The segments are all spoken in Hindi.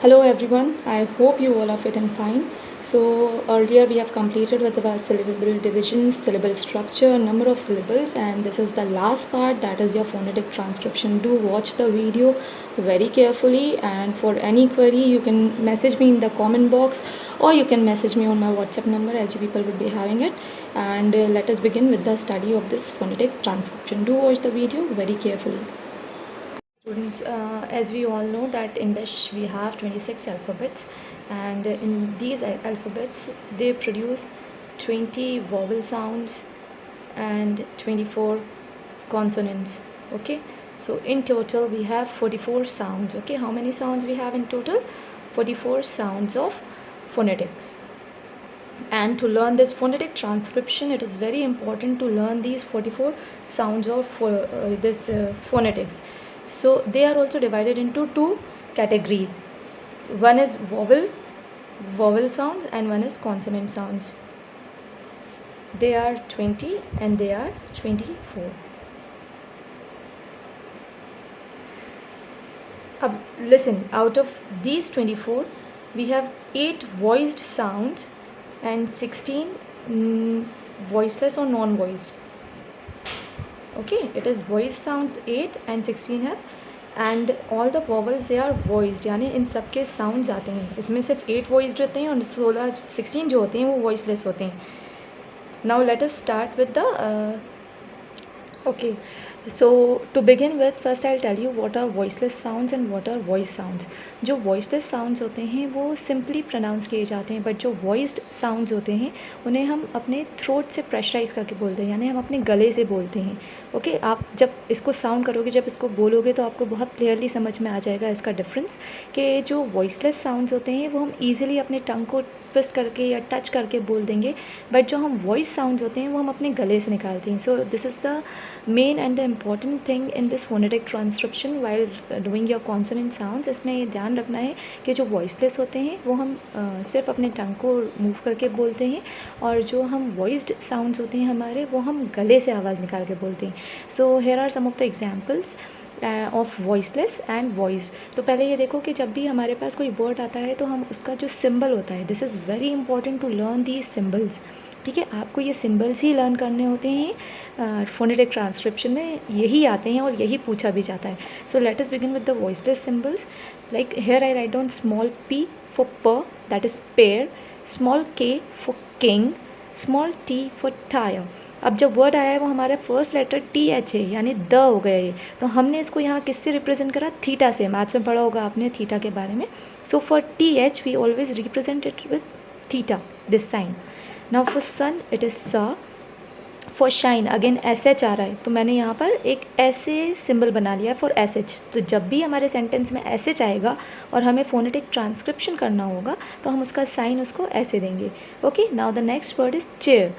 Hello everyone, I hope you all are fit and fine. So earlier we have completed with our syllable divisions, syllable structure, number of syllables, and this is the last part, that is your phonetic transcription. Do watch the video very carefully, and for any query you can message me in the comment box, or you can message me on my WhatsApp number, as you people would be having it. And let us begin with the study of this phonetic transcription. Do watch the video very carefully. Students, as we all know that English we have 26 alphabets, and in these alphabets they produce 20 vowel sounds and 24 consonants. Okay, so in total we have 44 sounds. Okay, how many sounds we have in total? 44 sounds of phonetics. And to learn this phonetic transcription, it is very important to learn these 44 sounds of phonetics. So they are also divided into two categories. One is vowel sounds, and one is consonant sounds. They are 20 and they are 24. Listen, out of these 24 we have 8 voiced sounds and 16 voiceless or non-voiced. Okay, it is voiced sounds 8 and 16 है, and all the vowels they are voiced, यानी इन सब के sounds आते हैं. इसमें सिर्फ 8 voiced रहते हैं और 16 जो होते हैं वो voiceless होते हैं. Now let us start with the okay, so to begin with, first I'll tell you what are voiceless sounds and what are voiced sounds. जो voiceless sounds होते हैं वो simply pronounce किए जाते हैं, but जो voiced sounds होते हैं उन्हें हम अपने throat से pressurize करके बोलते हैं, यानी हम अपने गले से बोलते हैं. ओके, आप जब इसको साउंड करोगे, जब इसको बोलोगे तो आपको बहुत क्लियरली समझ में आ जाएगा इसका डिफरेंस, कि जो वॉइसलेस साउंड्स होते हैं वो हम ईजिली अपने टंग को ट्विस्ट करके या टच करके बोल देंगे, बट जो हम वॉइस साउंड्स होते हैं वो हम अपने गले से निकालते हैं. So this is the main and the important thing in this phonetic transcription while doing your consonant sounds. इसमें ये ध्यान रखना है कि जो वॉइसलेस होते हैं वो हम सिर्फ अपने टंग को मूव करके बोलते हैं, और जो हम वॉइस्ड साउंड्स होते हैं हमारे, वो हम गले से आवाज़ निकाल के बोलते हैं. So here are some of the examples of voiceless and voiced. तो पहले ये देखो कि जब भी हमारे पास कोई वर्ड आता है तो हम उसका जो सिंबल होता है, this is very important to learn these symbols. ठीक है, आपको ये सिम्बल्स ही लर्न करने होते हैं. फोनेटिक ट्रांसक्रिप्शन में यही आते हैं और यही पूछा भी जाता है. So let us begin with the voiceless symbols. Like here I write down small p for per, that is pear, small k for king, small t for tire. अब जब वर्ड आया है वो हमारा फर्स्ट लेटर टी एच है, यानी द हो गया ये. तो हमने इसको यहाँ किससे रिप्रेजेंट करा? थीटा से. मैथ्स में पढ़ा होगा आपने थीटा के बारे में. So for T H we always represent it with theta, this sign. Now for sun it is स. For shine again S H आ रहा है, तो मैंने यहाँ पर एक ऐसे सिंबल बना लिया फॉर एस एच. तो जब भी हमारे सेंटेंस में एस एच आएगा और हमें फोनेटिक ट्रांसक्रिप्शन करना होगा तो हम उसका साइन उसको ऐसे देंगे. Okay, now the next word is chair.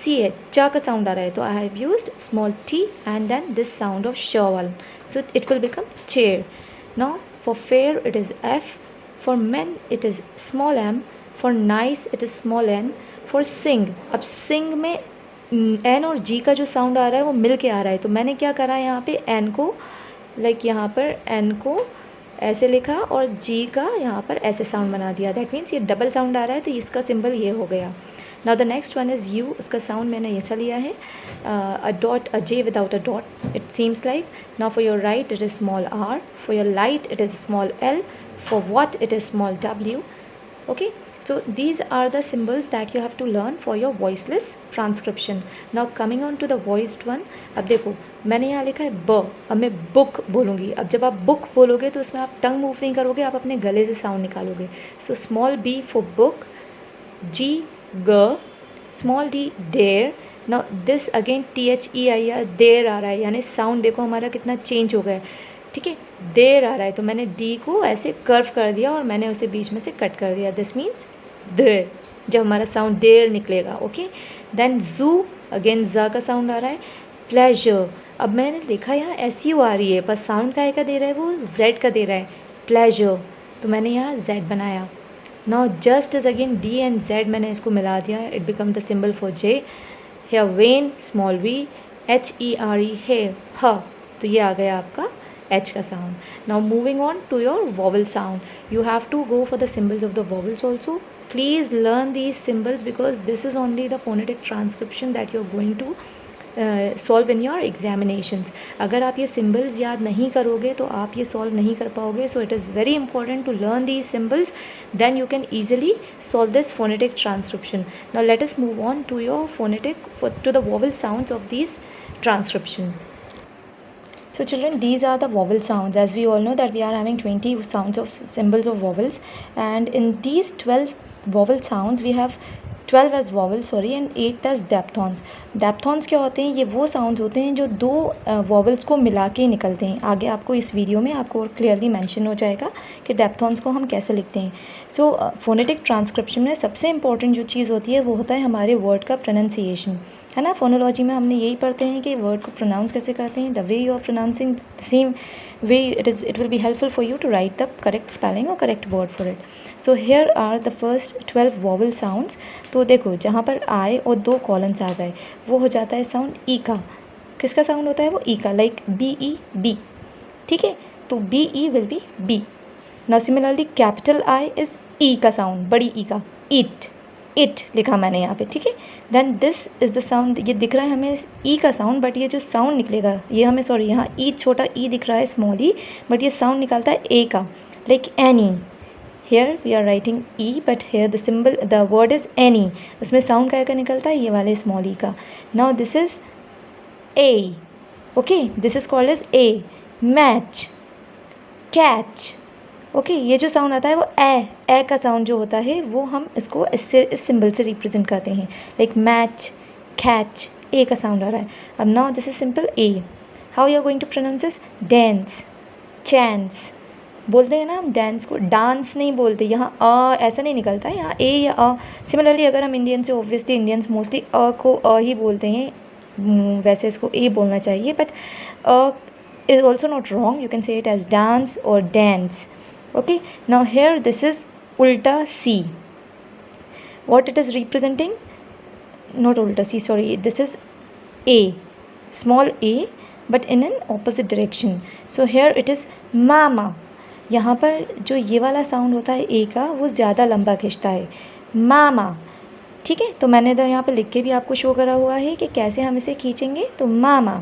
C H, चा का साउंड आ रहा है, तो I have used small T and then this sound of shovel, so it will become chair. Now for fair it is F. For man it is small M. For nice it is small N. For sing, अब सिंग में एन और जी का जो साउंड आ रहा है वो मिल के आ रहा है, तो मैंने क्या करा यहाँ पे एन को, लाइक यहाँ पर एन को ऐसे लिखा और जी का यहाँ पर ऐसे साउंड बना दिया. दैट मीन्स ये डबल साउंड आ रहा है, तो इसका सिंबल ये हो गया. Now the next one is U. उसका साउंड मैंने ऐसा लिया है, a dot, a J without a dot, it seems like. Now for your right it is small R. For your light it is small L. For what it is small W. Okay, so these are the symbols that you have to learn for your voiceless transcription. Now coming on to the voiced one. अब देखो मैंने यहाँ लिखा है ब, अब मैं बुक बोलूँगी. अब जब आप बुक बोलोगे तो उसमें आप टंग मूव नहीं करोगे, आप अपने गले से साउंड निकालोगे. So small B for book, G ग, small D dare. Now this again T H E I R, there आ रहा है, यानी साउंड देखो हमारा कितना चेंज हो गया है. ठीक है, देर आ रहा है, तो मैंने डी को ऐसे कर्व कर दिया और मैंने उसे बीच में से कट कर दिया. दिस मीन्स देर, जब हमारा साउंड देर निकलेगा. ओके, देन जू, अगेन ज़ा का साउंड आ रहा है. प्लेजर, अब मैंने लिखा यहाँ एस यू आ रही है, पर साउंड का दे रहा है, वो जेड का दे रहा है, प्लेजर, तो मैंने यहाँ जेड बनाया. Now just is again D and Z, मैंने इसको मिला दिया, it become the symbol for J. Here when, small V, H E R E, हे ह, तो ये आ गया आपका H का sound. Now moving on to your vowel sound. You have to go for the symbols of the vowels also. Please learn these symbols because this is only the phonetic transcription that you're going to solve in your examinations. अगर आप ये सिम्बल्स याद नहीं करोगे तो आप ये सॉल्व नहीं कर पाओगे. So it is very important to learn these symbols, then you can easily solve this phonetic transcription. Now let us move on to your to the vowel sounds of these transcription. So children, these are the vowel sounds. As we all know that we are having 20 sounds of symbols of vowels, and in these 12 vowel sounds we have 12 as vowels and 8 as diphthongs. Diphthongs क्या होते हैं? ये वो साउंड्स होते हैं जो दो वॉवल्स को मिला के निकलते हैं. आगे आपको इस वीडियो में आपको क्लियरली मेंशन हो जाएगा कि diphthongs को हम कैसे लिखते हैं. सो फोनेटिक ट्रांसक्रिप्शन में सबसे इंपॉर्टेंट जो चीज़ होती है वो होता है हमारे वर्ड का प्रोनाउंसिएशन, है ना. फोनोलॉजी में हमने यही पढ़ते हैं कि वर्ड को प्रोनाउंस कैसे करते हैं. The way you are pronouncing the same way it will be helpful for you to write the correct spelling और correct word for it. So here are the first 12 vowel sounds. तो देखो जहाँ पर आई और 2 कॉलन्स आ गए वो हो जाता है साउंड ई का. किसका साउंड होता है वो? ई का. Like B E B. ठीक है, तो B E will be B. Now similarly capital I is ई का साउंड, बड़ी ई का. इट, इट लिखा मैंने यहाँ पे. ठीक है, then this is the sound. ये दिख रहा है हमें ई का साउंड, बट ये जो साउंड निकलेगा ये हमें सॉरी यहाँ ई छोटा ई दिख रहा है स्मॉल ई, बट ये साउंड निकलता है ए का. Like any. Here we are writing E, but here the word is any. उसमें साउंड क्या निकलता है? ये वाले स्मॉल ई का. Now this is A. Okay, this is called as A. Match, catch. Okay, ये जो साउंड आता है वो ए का साउंड जो होता है वो हम इसको इस सिंबल से रिप्रेजेंट करते हैं. लाइक मैच, कैच, ए का साउंड आ रहा है. अब now this is simple A. How you are going to pronounce this? Dance, chance. बोलते हैं ना हम डांस को, डांस नहीं बोलते. यहाँ ऐसा नहीं निकलता है, यहाँ ए या अ. सिमिलरली अगर हम इंडियन से, ऑब्वियसली इंडियंस मोस्टली को ही बोलते हैं, वैसे इसको ए बोलना चाहिए, but is also not wrong. You can say it as dance और dance. Okay, now here this is उल्टा C. What it is representing? Not उल्टा C, sorry, this is A, small A, but in an opposite direction. So here it is mama. यहाँ पर जो ये वाला साउंड होता है ए का वो ज़्यादा लंबा खिंचता है, मामा. ठीक है, तो मैंने इधर यहाँ पर लिख के भी आपको शो करा हुआ है कि कैसे हम इसे खींचेंगे. तो mama.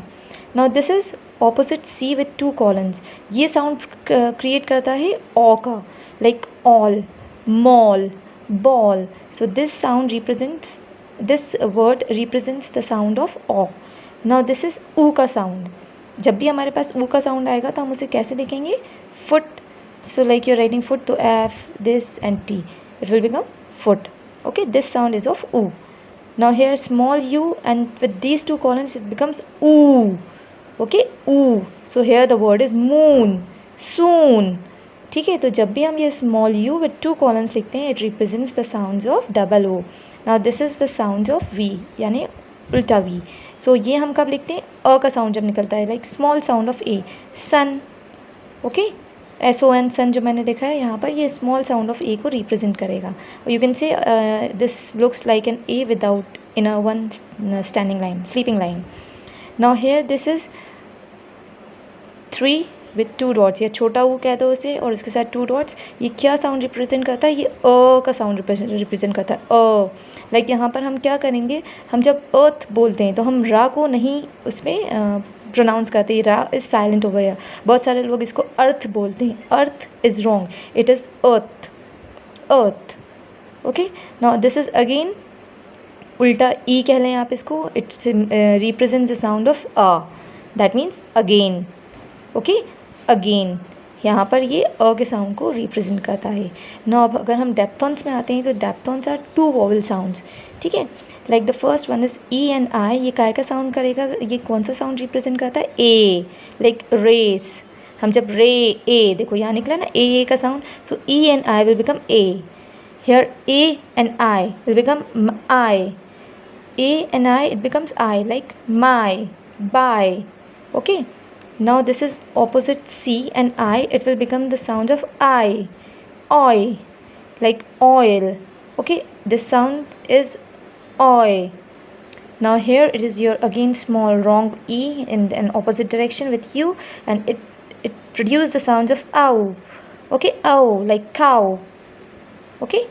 Now this is opposite C with 2 colons. ये साउंड क्रिएट करता है ऑ का, like all, mall, ball. So this sound represents, this word represents the sound of ऑ. नाउ दिस इज़ ऊ का साउंड. जब भी हमारे पास ऊ का साउंड आएगा तो हम उसे कैसे लिखेंगे? Foot. So like you're writing foot, to F, this and T, it will become foot. Okay, this sound is of oo. Now here small u, and with these 2 colons it becomes oo. Okay, oo. So here the word is moon, soon. ठीक है, तो जब भी हम ये small u with 2 colons लिखते हैं it represents the sounds of double O. Now this is the sounds of V, यानी उल्टा V. So ये हम कब लिखते हैं? अ का साउंड जब निकलता है, like small sound of A, sun. Okay, SON, सन जो मैंने देखा है यहाँ पर, ये स्मॉल साउंड ऑफ ए को रिप्रेजेंट करेगा. You can say this looks like an A without in a one standing line, sleeping line. Now here this is 3 with 2 dots, या छोटा वो कह दो उसे और उसके साथ 2 डॉट्स. ये क्या साउंड रिप्रेजेंट करता है? ये अ का साउंड रिप्रेजेंट करता है, अ. लाइक यहाँ पर हम क्या करेंगे, हम जब अर्थ बोलते हैं तो हम रा को नहीं उसमें प्रोनाउंस करते हैं. रा इज़ साइलेंट ओवर हियर. बहुत सारे लोग इसको अर्थ बोलते हैं. Earth is wrong, it is earth, earth. Okay, now this is again उल्टा ई कह लें आप इसको. It's represents the sound of a, that means again. Okay, again. यहाँ पर ये अ के साउंड को रिप्रेजेंट करता है. नाउ अब अगर हम डेप्थॉन्स में आते हैं तो डेप्थॉन्स आर 2 वॉवल साउंड्स. ठीक है, like the first one is E and आई. ये काय का साउंड करेगा? ये कौन सा साउंड रिप्रेजेंट करता है? ए. Like race. हम जब रे ए, देखो यहाँ निकला ना ए का sound. So E and I will become A. Here A and I will become I. A and I it becomes I, like my, by. Okay, now this is opposite C and I, it will become the sound of I, oil, like oil. Okay, this sound is oil. Now here it is your again small wrong E in an opposite direction with U, and it produce the sounds of ow. Okay, ow, like cow. Okay.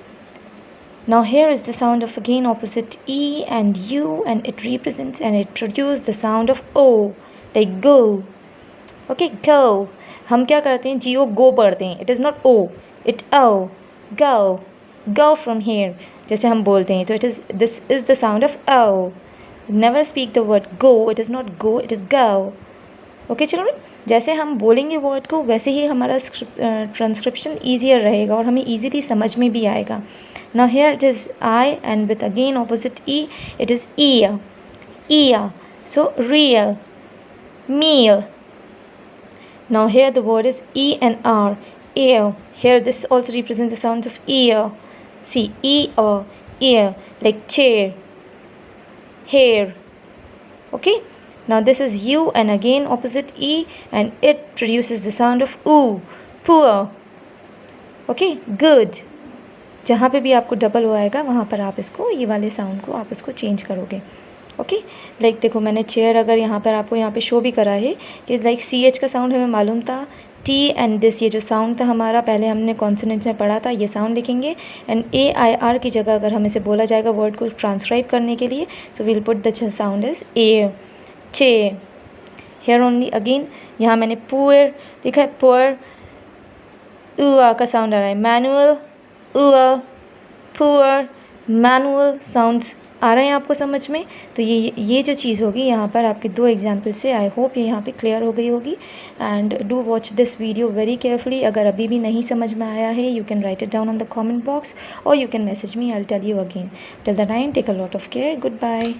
Now here is the sound of again opposite E and U, and it represents and it produces the sound of O, like go. Okay, go. हम क्या करते हैं, G-O go पढ़ते हैं. It is not O, it O. Go, go from here. जैसे हम बोलते हैं तो it is, this is the sound of O. Never speak the word go. It is not go, it is go. Okay children, जैसे हम बोलेंगे वर्ड को वैसे ही हमारा ट्रांसक्रिप्शन ईजियर रहेगा और हमें ईजीली समझ में भी आएगा. Now here it is I, and with again opposite E it is ear, ear. So real, meal. Now here the word is E and R, ear. Here this also represents the sounds of ear. See, E-R, ear, like chair, hair. Okay. Now this is U, and again opposite E, and it produces the sound of oo, poor. Okay, good. जहाँ पे भी आपको डबल हो आएगा वहाँ पर आप इसको, ये वाले साउंड को आप इसको चेंज करोगे. ओके, लाइक देखो मैंने चेयर अगर यहाँ पर आपको यहाँ पे शो भी करा है कि लाइक CH का साउंड हमें मालूम था. T एंड दिस, ये जो साउंड था हमारा पहले हमने कॉन्सोनेंट्स में पढ़ा था, ये साउंड लिखेंगे. एंड AIR की जगह अगर हमें से बोला जाएगा वर्ड को ट्रांसक्राइब करने के लिए, so will put the sound is air, chair. Here only again यहाँ मैंने poor लिखा है, poor. ua का साउंड आ रहा है, manual, ua, poor, manual sounds आ रहे हैं आपको समझ में. तो ये जो चीज़ होगी यहाँ पर आपके दो एग्जाम्पल से, आई होप ये यहाँ पे क्लियर हो गई होगी. And do watch this video very carefully. अगर अभी भी नहीं समझ में आया है, you can write it down on the comment box और you can message me, I will tell you again. Till the time, take a lot of care. Good bye.